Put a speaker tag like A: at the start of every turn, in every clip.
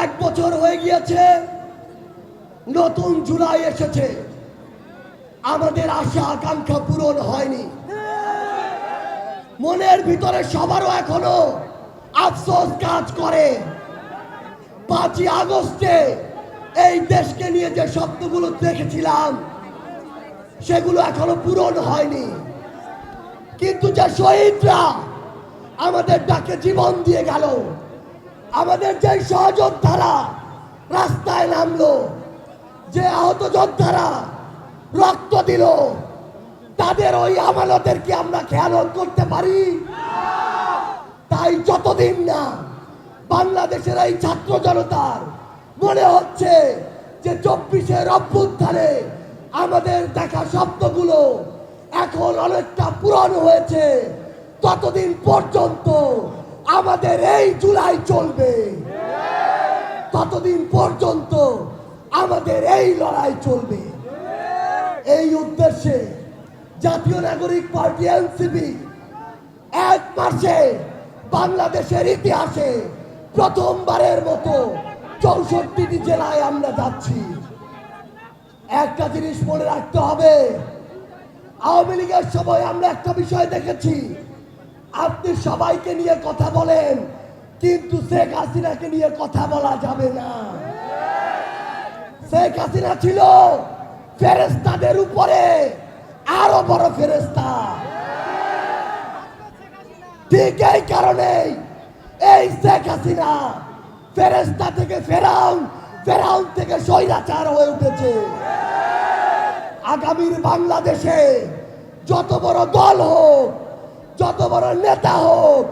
A: 1 বছর হয়ে গিয়েছে, নতুন জুলাই এসেছে, আমাদের আশা আকাঙ্ক্ষা পূরণ হয়নি। মনের ভিতরে সবারও এখনো আফসোস কাজ করে। 5ই আগস্টে এই দেশকে নিয়ে যে স্বপ্নগুলো দেখেছিলাম সেগুলো এখনো পূরণ হয়নি। কিন্তু যে শহীদরা আমাদের ডাকে জীবন দিয়ে গেল, আমাদের যে সহযোদ্ধারা রাস্তায় নামলো, যে আহত যোদ্ধারা রক্ত দিল, তাদের ওই আমানতের কি আমরা খেয়াল করতে পারি? তাই যতদিন না বাংলাদেশের এই ছাত্র জনতার মনে হচ্ছে যে 24-এর অভ্যুত্থানে আমাদের দেখা স্বপ্নগুলো এখন অনেকটা পূরণ হয়েছে, ততদিন পর্যন্ত আমাদের এই জুলাই চলবে, ততদিন পর্যন্ত আমাদের এই লড়াই চলবে। এই উদ্দেশ্যে জাতীয় নাগরিক পার্টি এনসিপি 1 মাসে বাংলাদেশের ইতিহাসে প্রথমবারের মতো 64টি জেলায় আমরা যাচ্ছি। একটা জিনিস মনে রাখতে হবে, আওয়ামী লীগের সময় আমরা একটা বিষয় দেখেছি, আপনি সবাইকে নিয়ে কথা বলেন কিন্তু শেখ হাসিনাকে নিয়ে কথা বলা যাবে না। শেখ হাসিনা ছিল ফেরেশতাদের উপরে আরো বড় ফেরেশতা। ঠিক এই কারণেই এই শেখ হাসিনা ফেরেশতা থেকে ফেরাউন, ফেরাউন থেকে স্বৈরাচার হয়ে উঠেছে। আগামীর বাংলাদেশে যত বড় দল হোক, যত বড় নেতা হোক,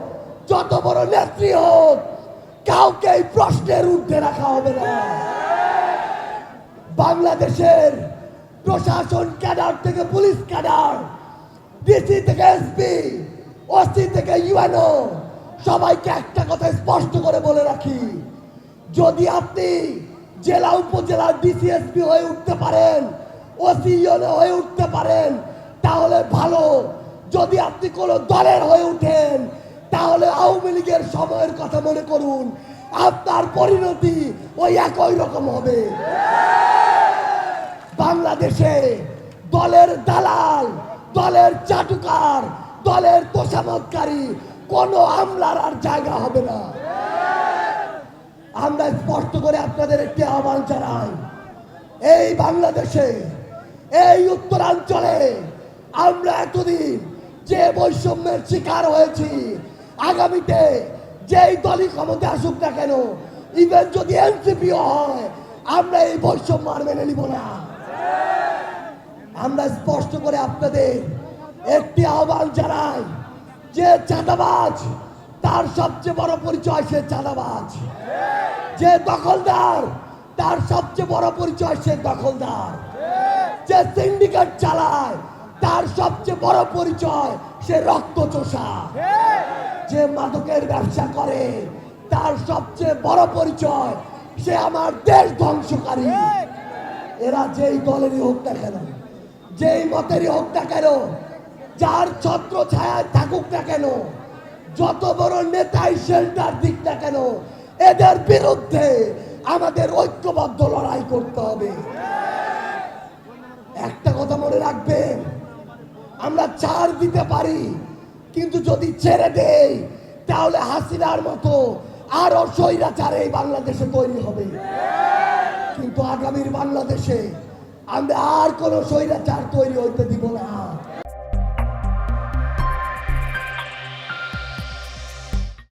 A: যত বড় নেত্রী হোক, কাউকে এই প্রশ্নের ঊর্ধ্বে রাখা হবে না। বাংলাদেশের প্রশাসন ক্যাডার থেকে পুলিশ ক্যাডার, ডিসি থেকে এসপি, ওসি থেকে ইউএনও, সবাইকে একটা কথা স্পষ্ট করে বলে রাখি, যদি আপনি জেলা উপজেলার ডিসি এসপি হয়ে উঠতে পারেন, ওসি ইউএনও হয়ে উঠতে পারেন তাহলে ভালো। যদি আপনি কোনো দলের হয়ে উঠেন তাহলে আওয়ামী লীগের সময়ের কথা মনে করুন, আপনার পরিণতি ওই একই রকম হবে। বাংলাদেশে দলের দালাল, দলের চাটুকার, দলের তোষামতকারী কোনো আমলার আর জায়গা হবে না। আমরা স্পষ্ট করে আপনাদের একটি আহ্বান জানাই, এই বাংলাদেশে, এই উত্তরাঞ্চলে আমরা এতদিন যে বৈষম্যের শিকার হয়েছি, আগামীতে যেই দলই ক্ষমতা আসুক না কেন, ইভেন যদি এনসিপিও হয়, আমরা এই বৈষম্য আর মেনে নিব না। আমরা স্পষ্ট করে আপনাদের একটি আহ্বান জানাই, যে চাঁদাবাজ তার সবচেয়ে বড় পরিচয় সে চাঁদাবাজ, যে দখলদার তার সবচেয়ে বড় পরিচয় সে দখলদার, যে সিন্ডিকেট চালায় তার সবচেয়ে বড় পরিচয় সে রক্তচোষা, যে মাদকের ব্যবসা করে তার সবচেয়ে বড় পরিচয় সে আমার দেশ ধ্বংসকারী। এরা যেই দলেরই হোক না কেন, যেই মতেরই হোক না কেন, যার ছত্র ছায়ায় থাকুক না কেন, যত বড় নেতাই শেল্টার দিক না কেন, এদের বিরুদ্ধে আমাদের ঐক্যবদ্ধ লড়াই করতে হবে। একটা কথা মনে রাখবেন, আমরা ছাড় দিতে পারি, কিন্তু যদি ছেড়ে দেই তাহলে হাসিনার মতো আরো স্বৈরাচার এই বাংলাদেশে তৈরি হবে। কিন্তু আগামীর বাংলাদেশে আমরা আর কোনো স্বৈরাচার তৈরি হইতে দিব